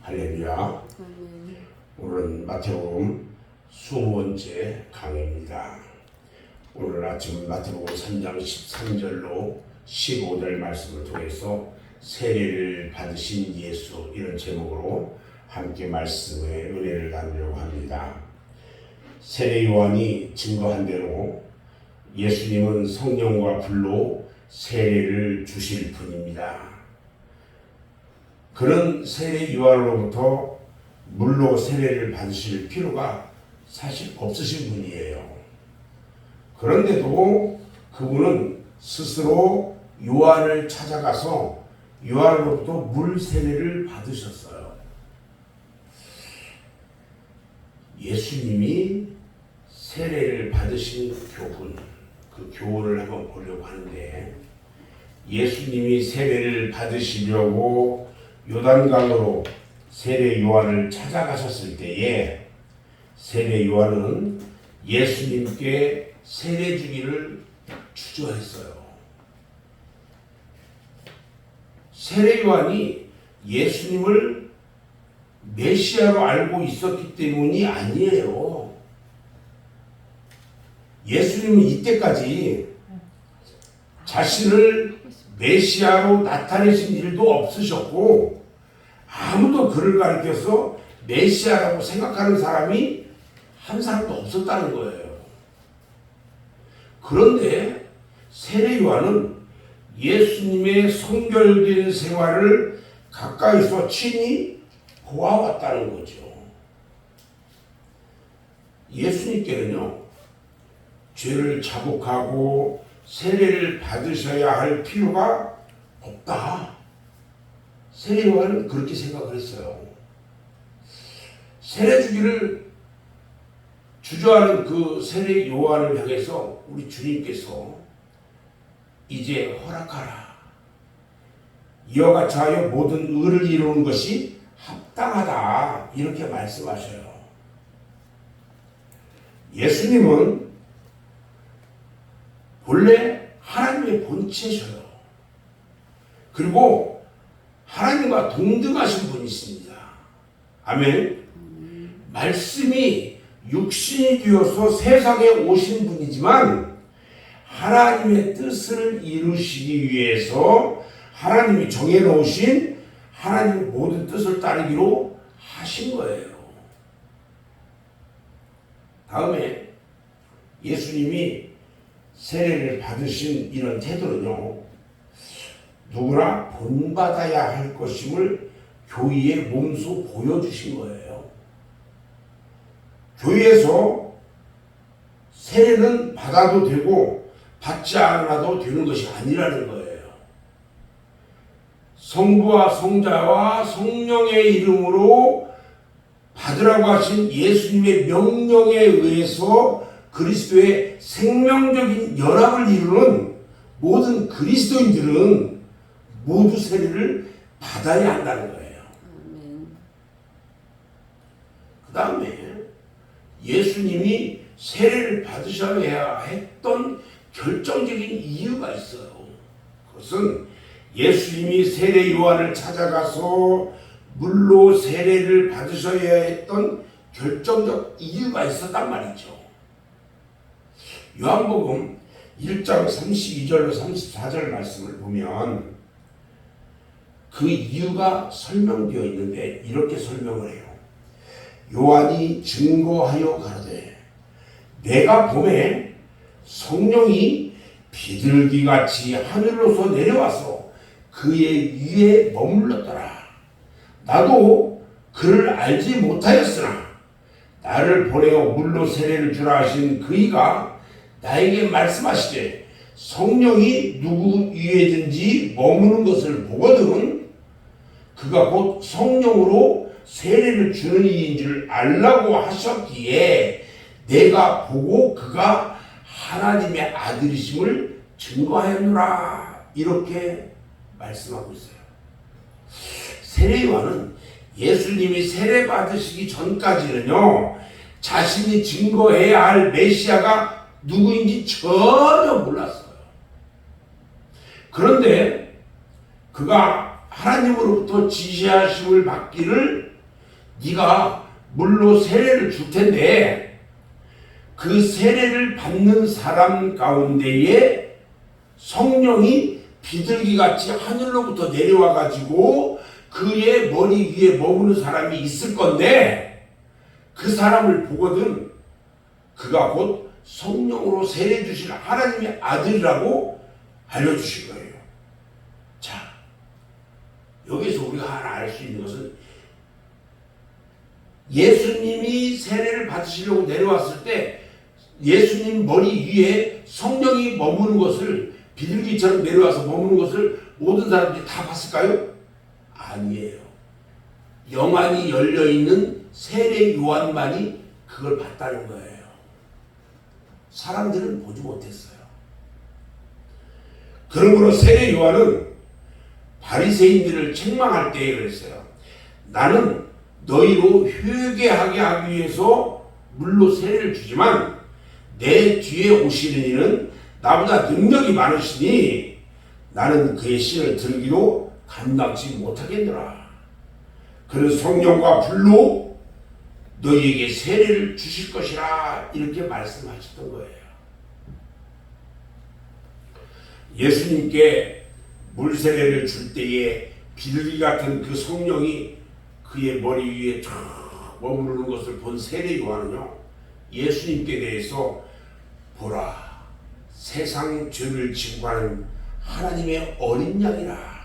할렐루야. 오늘은 마태복음 20번째 강의입니다. 오늘 아침 마태복음 3장 13절로 15절 말씀을 통해서 세례를 받으신 예수, 이런 제목으로 함께 말씀의 은혜를 나누려고 합니다. 세례 요한이 증거한 대로 예수님은 성령과 불로 세례를 주실 분입니다. 그런 세례 요한으로부터 물로 세례를 받으실 필요가 사실 없으신 분이에요. 그런데도 그분은 스스로 요한을 찾아가서 요한으로부터 물 세례를 받으셨어요. 예수님이 세례를 받으신 교훈, 그 교훈을 한번 보려고 하는데, 예수님이 세례를 받으시려고 요단강으로 세례 요한을 찾아가셨을 때에 세례 요한은 예수님께 세례 주기를 주저했어요. 세례 요한이 예수님을 메시아로 알고 있었기 때문이 아니에요. 예수님은 이때까지 자신을 메시아로 나타내신 일도 없으셨고, 아무도 그를 가리켜서 메시아라고 생각하는 사람이 한 사람도 없었다는 거예요. 그런데 세례 요한은 예수님의 성결된 생활을 가까이서 친히 보아왔다는 거죠. 예수님께는요, 죄를 자복하고 세례를 받으셔야 할 필요가 없다. 세례 요한은 그렇게 생각을 했어요. 세례 주기를 주저하는 그 세례 요한을 향해서 우리 주님께서 이제 허락하라. 이와 같이 하여 모든 의를 이루는 것이 합당하다. 이렇게 말씀하셔요. 예수님은 본래 하나님의 본체셔요. 그리고 하나님과 동등하신 분이십니다. 아멘. 말씀이 육신이 되어서 세상에 오신 분이지만 하나님의 뜻을 이루시기 위해서 하나님이 정해놓으신 하나님의 모든 뜻을 따르기로 하신 거예요. 다음에 예수님이 세례를 받으신 이런 태도는요, 누구나 본받아야 할 것임을 교회에 몸소 보여주신 거예요. 교회에서 세례는 받아도 되고 받지 않아도 되는 것이 아니라는 거예요. 성부와 성자와 성령의 이름으로 받으라고 하신 예수님의 명령에 의해서 그리스도의 생명적인 연합을 이루는 모든 그리스도인들은 모두 세례를 받아야 한다는 거예요. 그 다음에 예수님이 세례를 받으셔야 했던 결정적인 이유가 있어요. 그것은 예수님이 세례 요한을 찾아가서 물로 세례를 받으셔야 했던 결정적 이유가 있었단 말이죠. 요한복음 1장 32절로 34절 말씀을 보면 그 이유가 설명되어 있는데 이렇게 설명을 해요. 요한이 증거하여 가로되 내가 보매 성령이 비둘기같이 하늘로서 내려와서 그의 위에 머물렀더라. 나도 그를 알지 못하였으나 나를 보내어 물로 세례를 주라 하신 그이가 나에게 말씀하시되 성령이 누구 위에든지 머무는 것을 보거든 그가 곧 성령으로 세례를 주는 이인 줄 알라고 하셨기에 내가 보고 그가 하나님의 아들이심을 증거하였노라. 이렇게 말씀하고 있어요. 세례 요한은 예수님이 세례 받으시기 전까지는요, 자신이 증거해야 할 메시아가 누구인지 전혀 몰랐어요. 그런데 그가 하나님으로부터 지시하심을 받기를 네가 물로 세례를 줄 텐데 그 세례를 받는 사람 가운데에 성령이 비둘기같이 하늘로부터 내려와가지고 그의 머리 위에 머무는 사람이 있을 건데 그 사람을 보거든 그가 곧 성령으로 세례 주실 하나님의 아들이라고 알려주신 거예요. 자, 여기서 우리가 하나 알 수 있는 것은 예수님이 세례를 받으시려고 내려왔을 때 예수님 머리 위에 성령이 머무는 것을 비둘기처럼 내려와서 머무는 것을 모든 사람들이 다 봤을까요? 아니에요. 영안이 열려있는 세례 요한만이 그걸 봤다는 거예요. 사람들은 보지 못했어요. 그러므로 세례 요한은 바리새인들을 책망할 때에 그랬어요. 나는 너희로 회개하게 하기 위해서 물로 세례를 주지만 내 뒤에 오시는 이는 나보다 능력이 많으시니 나는 그의 신을 들기도 감당치 못하겠노라. 그는 성령과 불로 너희에게 세례를 주실 것이라 이렇게 말씀하셨던 거예요. 예수님께 물 세례를 줄 때에 비둘기 같은 그 성령이 그의 머리 위에 쫙 머무르는 것을 본 세례 요한은요, 예수님께 대해서 보라, 세상 죄를 지고 가는 하나님의 어린 양이라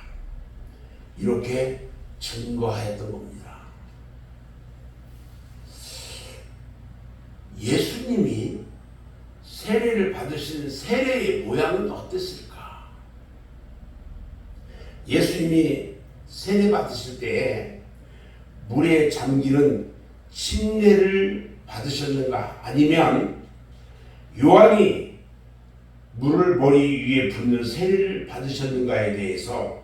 이렇게 증거하였던 겁니다. 예수님이 세례를 받으신 세례의 모양은 어땠을까? 예수님이 세례 받으실 때 물에 잠기는 침례를 받으셨는가? 아니면 요한이 물을 머리 위에 붓는 세례를 받으셨는가에 대해서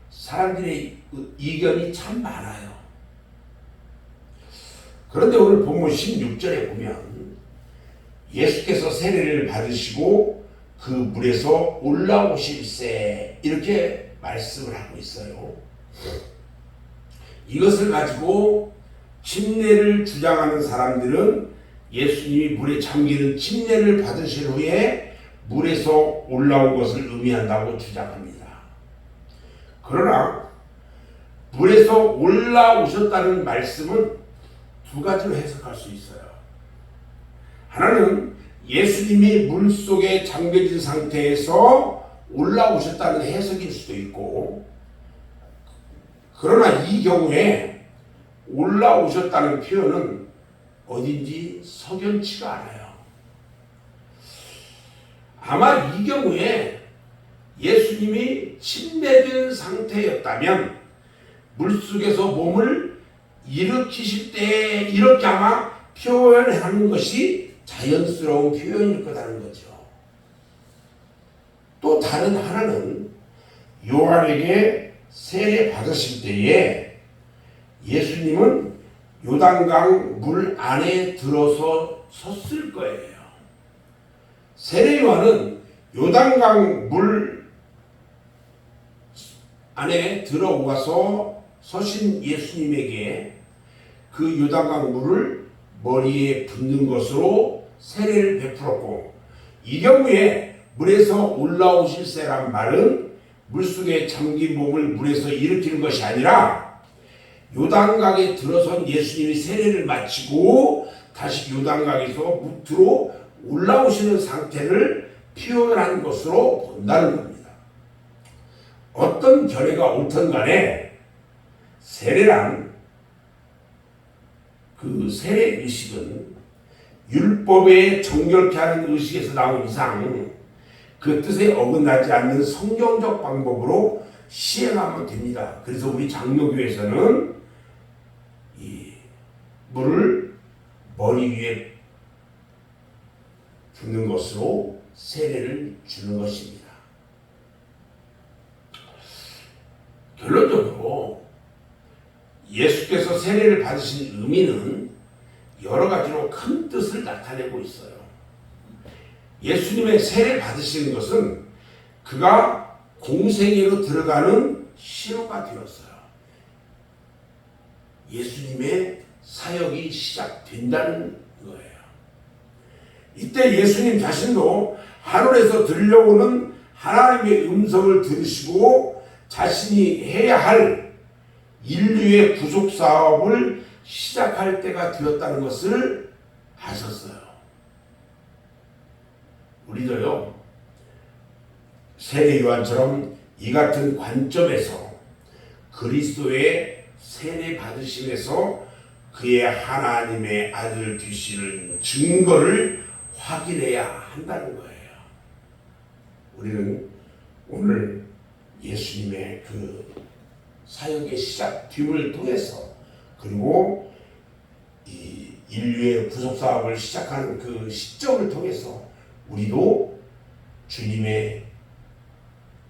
사람들의 이견이 참 많아요. 그런데 오늘 본문 16절에 보면 예수께서 세례를 받으시고 그 물에서 올라오실세 이렇게 말씀을 하고 있어요. 이것을 가지고 침례를 주장하는 사람들은 예수님이 물에 잠기는 침례를 받으신 후에 물에서 올라온 것을 의미한다고 주장합니다. 그러나 물에서 올라오셨다는 말씀은 두 가지로 해석할 수 있어요. 하나는 예수님이 물속에 잠겨진 상태에서 올라오셨다는 해석일 수도 있고, 그러나 이 경우에 올라오셨다는 표현은 어딘지 석연치가 않아요. 아마 이 경우에 예수님이 침례된 상태였다면 물속에서 몸을 일으키실 때 이렇게 아마 표현하는 것이 자연스러운 표현일 거라는 거죠. 또 다른 하나는 요한에게 세례 받으실 때에 예수님은 요단강 물 안에 들어서 섰을 거예요. 세례 요한은 요단강 물 안에 들어와서 서신 예수님에게 그 요단강 물을 머리에 붓는 것으로 세례를 베풀었고, 이 경우에 물에서 올라오실 세란 말은 물속에 잠긴 몸을 물에서 일으키는 것이 아니라 요단강에 들어선 예수님이 세례를 마치고 다시 요단강에서 무트로 올라오시는 상태를 표현한 것으로 본다는 겁니다. 어떤 결례가 옳든 간에 세례란 그 세례 의식은 율법에 정결케 하는 의식에서 나온 이상 그 뜻에 어긋나지 않는 성경적 방법으로 시행하면 됩니다. 그래서 우리 장로교에서는 이 물을 머리 위에 붓는 것으로 세례를 주는 것입니다. 결론적으로 예수께서 세례를 받으신 의미는 여러 가지로 큰 뜻을 나타내고 있어요. 예수님의 세례 받으시는 것은 그가 공생애로 들어가는 신호가 되었어요. 예수님의 사역이 시작된다는 거예요. 이때 예수님 자신도 하늘에서 들려오는 하나님의 음성을 들으시고 자신이 해야 할 인류의 구속 사업을 시작할 때가 되었다는 것을 아셨어요. 우리도요, 세례 요한처럼 이 같은 관점에서 그리스도의 세례 받으심에서 그의 하나님의 아들 되시는 증거를 확인해야 한다는 거예요. 우리는 오늘 예수님의 그 사역의 시작됨을 통해서, 그리고 이 인류의 구속 사업을 시작하는 그 시점을 통해서 우리도 주님의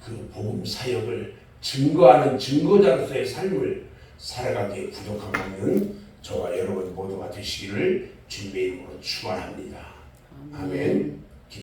그 복음 사역을 증거하는 증거자로서의 삶을 살아가기에 부족함 없는 저와 여러분 모두가 되시기를 주님의 이름으로 축원합니다. 아멘.